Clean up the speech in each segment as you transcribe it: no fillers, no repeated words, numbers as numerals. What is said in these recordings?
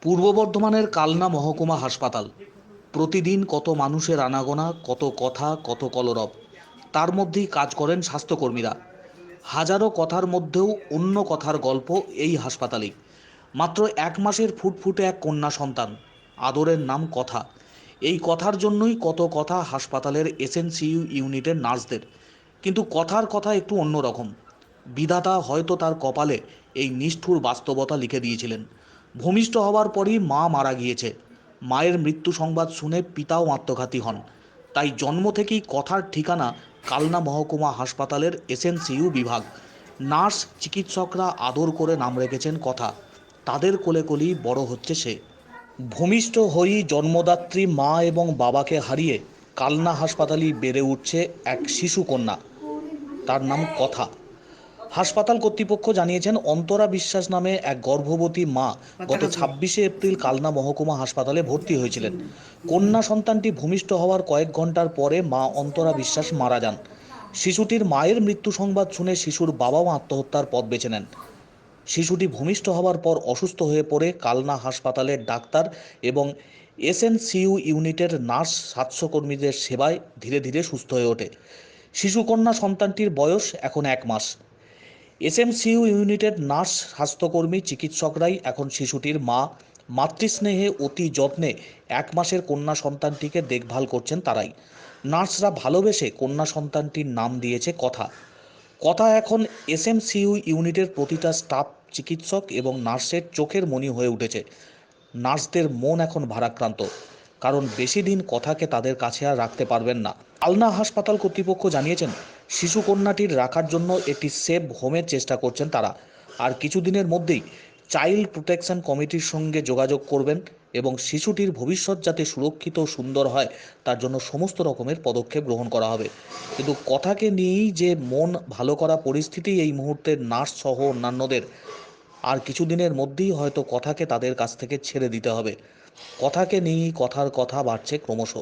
পূর্ব বর্ধমানের কালনা মহকুমা হাসপাতাল। প্রতিদিন কত মানুষের আনাগোনা, কত কথা, কত কলরব। তার মধ্যেই কাজ করেন স্বাস্থ্যকর্মীরা। হাজারো কথার মধ্যেও অন্য কথার গল্প এই হাসপাতালেই। মাত্র 1 মাসের ফুটফুটে এক কন্যা সন্তান, আদরের নাম কথা। এই কথার জন্যই কত কথা হাসপাতালের এসএনসিইউ ইউনিটের নার্সদের। কিন্তু কথার কথা একটু অন্যরকম। বিধাতা হয়তো তার কপালে এই নিষ্ঠুর বাস্তবতা লিখে দিয়েছিলেন। ভূমিষ্ঠ হওয়ার পরই মা মারা গিয়েছে। মায়ের মৃত্যু সংবাদ শুনে পিতাও আত্মঘাতী হন। তাই জন্ম থেকেই কথার ঠিকানা কালনা মহকুমা হাসপাতালের এসএনসিইউ বিভাগ। নার্স চিকিৎসকরা আদর করে নাম রেখেছেন কথা। তাদের কোলে কোলেই বড় হচ্ছে সে। ভূমিষ্ঠ হয়েই জন্মদাত্রী মা এবং বাবাকে হারিয়ে কালনা হাসপাতালেই বেড়ে উঠছে এক শিশু কন্যা। তার নাম কথা। হাসপাতাল কর্তৃপক্ষ জানিয়েছেন, অন্তরা বিশ্বাস নামে এক গর্ভবতী মা গত 26শে এপ্রিল কালনা মহকুমা হাসপাতালে ভর্তি হয়েছিলেন। কন্যা সন্তানটি ভূমিষ্ঠ হওয়ার কয়েক ঘন্টার পরে মা অন্তরা বিশ্বাস মারা যান। শিশুটির মায়ের মৃত্যু সংবাদ শুনে শিশুর বাবাও আত্মহত্যার পথ বেছে নেন। শিশুটি ভূমিষ্ঠ হওয়ার পর অসুস্থ হয়ে পড়ে কালনা হাসপাতালের ডাক্তার এবং এসএনসিইউ ইউনিটের নার্স স্বাস্থ্যকর্মীদের সেবায় ধীরে ধীরে সুস্থ হয়ে ওঠে। শিশুকন্যা সন্তানটির বয়স এখন 1 মাস। এসএমসিইউ ইউনিটের নার্স, স্বাস্থ্যকর্মী, চিকিৎসকরাই এখন শিশুটির মা। মাতৃস্নেহে অতি যত্নে 1 মাসের কন্যা সন্তানটিকে দেখভাল করছেন তারাই। নার্সরা ভালোবেসে কন্যা সন্তানটির নাম দিয়েছে কথা। কথা এখন এসএমসিইউ ইউনিটের প্রতিটা স্টাফ, চিকিৎসক এবং নার্সের চোখের মণি হয়ে উঠেছে। নার্সদের মন এখন ভারাক্রান্ত, কারণ বেশি দিন কথাকে তাদের কাছে আর রাখতে পারবেন না। কালনা হাসপাতাল কর্তৃপক্ষ জানিয়েছেন, শিশু কন্যাটির রাখার জন্য একটি সেফ হোমের চেষ্টা করছেন তারা। আর কিছুদিনের মধ্যেই চাইল্ড প্রোটেকশন কমিটির সঙ্গে যোগাযোগ করবেন এবং শিশুটির ভবিষ্যৎ যাতে সুরক্ষিত ও সুন্দর হয় তার জন্য সমস্ত রকমের পদক্ষেপ গ্রহণ করা হবে। কিন্তু কথাকে নিয়েই যে মন ভালো করা পরিস্থিতি এই মুহূর্তে নার্স সহ অন্যান্যদের, আর কিছুদিনের মধ্যেই হয়তো কথাকে তাদের কাছ থেকে ছেড়ে দিতে হবে। কথাকে নিয়েই কথার কথা বাড়ছে ক্রমশ।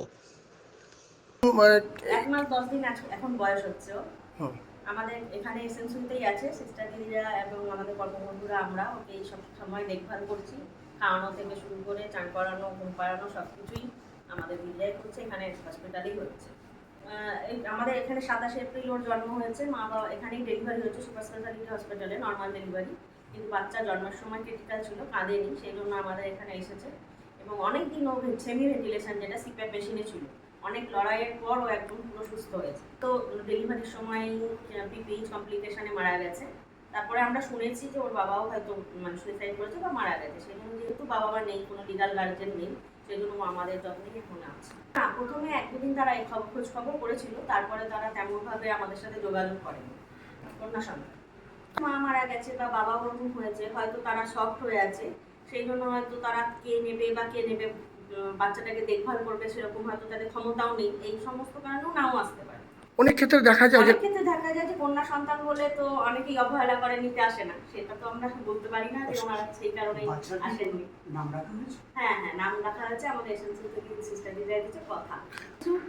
মানে 1 মাস 10 দিন এখন বয়স হচ্ছে ওর। হুম। আমাদের এখানে এসএনসিতেই আছে, সিস্টার দিদিরা এবং আমাদের কর্মবন্ধুরা আমরা ওকে এই সব সময় দেখভাল করছি। খাওয়ানো থেকে শুরু করে চান করানো, ঘুম পাড়ানো সব কিছুই আমাদের দিদিরাই করছে, এখানে হসপিটালেই হচ্ছে। আমাদের এখানে 27 এপ্রিল ওর জন্ম হয়েছে। মা বাবা এখানেই ডেলিভারি হচ্ছে, সুপার স্পেশালিটি হসপিটালে, নর্মাল ডেলিভারি। কিন্তু বাচ্চা জন্মের সময় ক্রিটিক্যাল ছিল, কাঁদেনি, সেই জন্য আমাদের এখানে এসেছে। এবং অনেক দিন ও সেমি ভেন্টিলেশন, যেটা সিপ্যাপ মেশিনে ছিল, অনেক লড়াইয়ের পর ও একদম পুরো সুস্থ হয়েছে। তো ডেলিভারির সময় পিপিএইচ কমপ্লিকেশনে মারা গেছে। তারপরে আমরা শুনেছি যে ওর বাবাও হয়তো মানে সুইসাইড করেছে বা মারা গেছে। সেই জন্য যেহেতু বাবা মা নেই, কোনো লিগাল গার্জেন নেই, সেই জন্য আমাদের যত্নেই এখন আছে। না, প্রথমে 1-2 দিন তারা এই খোঁজ খবর করেছিল, তারপরে তারা তেমনভাবে আমাদের সাথে যোগাযোগ করেনি। কন্যা সন্তান মা মারা গেছে বা বাবা ওরকম হয়েছে, হয়তো তারা সফট হয়ে আছে, সেই জন্য হয়তো তারা কে নেবে বা কে নেবে বাচ্চাটাকে দেখভাল করবে সেরকম হয়তো তাদের ক্ষমতাও নেই। এই সমস্ত কারণেও নাও আসতে পারে। অনেক ক্ষেত্রে দেখা যায় যে অনেক ক্ষেত্রে দেখা যায় যে কন্যা সন্তান বলে তো অনেকেই অবহেলা করে, নিতে আসে না। সেটা তো আমরা বলতে পারি না যে ওনারা সেই কারণেই আসেননি। হ্যাঁ, নাম রাখা হয়েছে আমাদের এসএনসি থেকে সিস্টার দিদিরা দিচ্ছে কথা।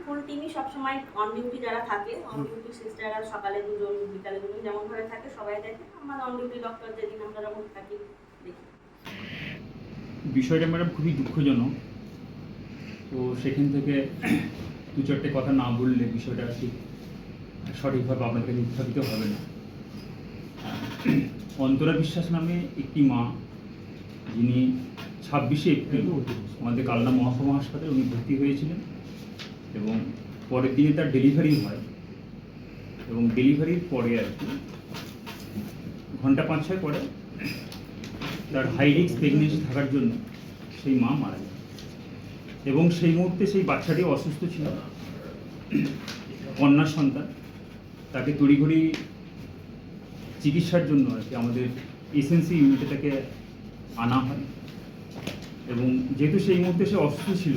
ফুল টিমই সবসময় অন ডিউটি যারা থাকে, অন ডিউটি সিস্টাররা সকালে 2জন, বিকালে 2জন যেমন ভাবে থাকে সবাই দেখে। আমরা অন ডিউটি ডক্টর যেদিন আমরা যখন থাকি দেখি। বিষয়টা ম্যাডাম খুবই দুঃখজনক। তো সেখান থেকে 2-4টে কথা না বললে বিষয়টা ঠিক সঠিকভাবে আপনাদের কাছে উত্থাপিত হবে না। অন্তরা বিশ্বাস নামে একটি মা, যিনি 26শে এপ্রিল আমাদের কালনা মহকুমা হাসপাতালে উনি ভর্তি হয়েছিলেন এবং পরের দিনে তার ডেলিভারি হয়। এবং ডেলিভারির পরে আর কি ঘন্টা 5-6 পরে তার হাই রিস্ক প্রেগনেন্সি থাকার জন্য সেই মা মারা যায়। এবং সেই মুহূর্তে সেই বাচ্চাটি অসুস্থ ছিল, কন্যা সন্তান। তাকে তড়িঘড়ি চিকিৎসার জন্য আর কি আমাদের এসএনসি ইউনিটে তাকে আনা হয়। এবং যেহেতু সেই মুহূর্তে সে অসুস্থ ছিল,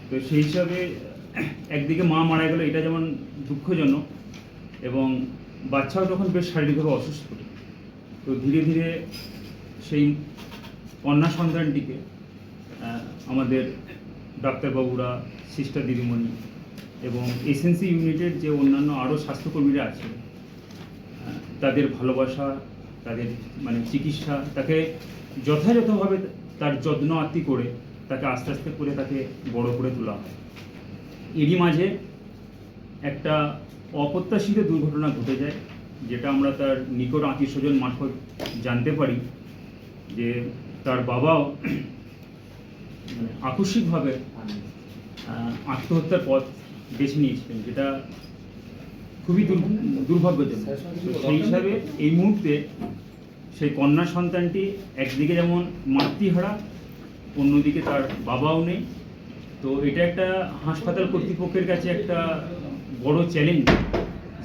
তো সেই হিসাবে একদিকে মা মারা গেল, এটা যেমন দুঃখজনক, এবং বাচ্চাও তখন বেশ শারীরিকভাবে অসুস্থ। তো ধীরে ধীরে সেই কন্যা সন্তানটিকে আমাদের ডাক্তারবাবুরা, সিস্টার দিদিমণি এবং এসএনসি ইউনিটের যে অন্যান্য আরও স্বাস্থ্যকর্মীরা আছে, তাদের ভালোবাসা, তাদের মানে চিকিৎসা, তাকে যথাযথভাবে তার যত্ন আত্তি করে তাকে আস্তে আস্তে করে তাকে বড় করে তোলা হয়। এরই মাঝে একটা অপ্রত্যাশিত দুর্ঘটনা ঘটে যায়, যেটা আমরা তার নিকট আত্মীয় স্বজন মারফত জানতে পারি যে তার বাবাও মানে আকস্মিকভাবে আত্মহত্যার পথ বেছে নিয়েছিলেন, যেটা খুবই দুর্ভাগ্যজনক। তো সেই হিসাবে এই মুহূর্তে সেই কন্যা সন্তানটি একদিকে যেমন মাতৃহারা, অন্যদিকে তার বাবাও নেই। তো এটা একটা হাসপাতাল কর্তৃপক্ষের কাছে একটা বড় চ্যালেঞ্জ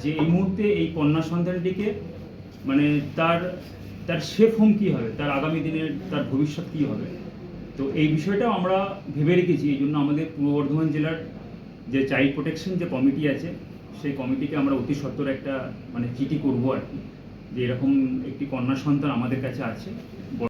যে এই মুহূর্তে এই কন্যা সন্তানটিকে মানে তার সেফ হোম কী হবে, তার আগামী দিনের তার ভবিষ্যৎ কী হবে। তো এই বিষয়টাও আমরা ভেবে রেখেছি। এই জন্য আমাদের পূর্ব বর্ধমান জেলার যে চাইল্ড প্রোটেকশন যে কমিটি আছে, সেই কমিটিকে আমরা অতি সত্বর একটা মানে চিঠি করবো আর কি, যে এরকম একটি কন্যা সন্তান আমাদের কাছে আছে,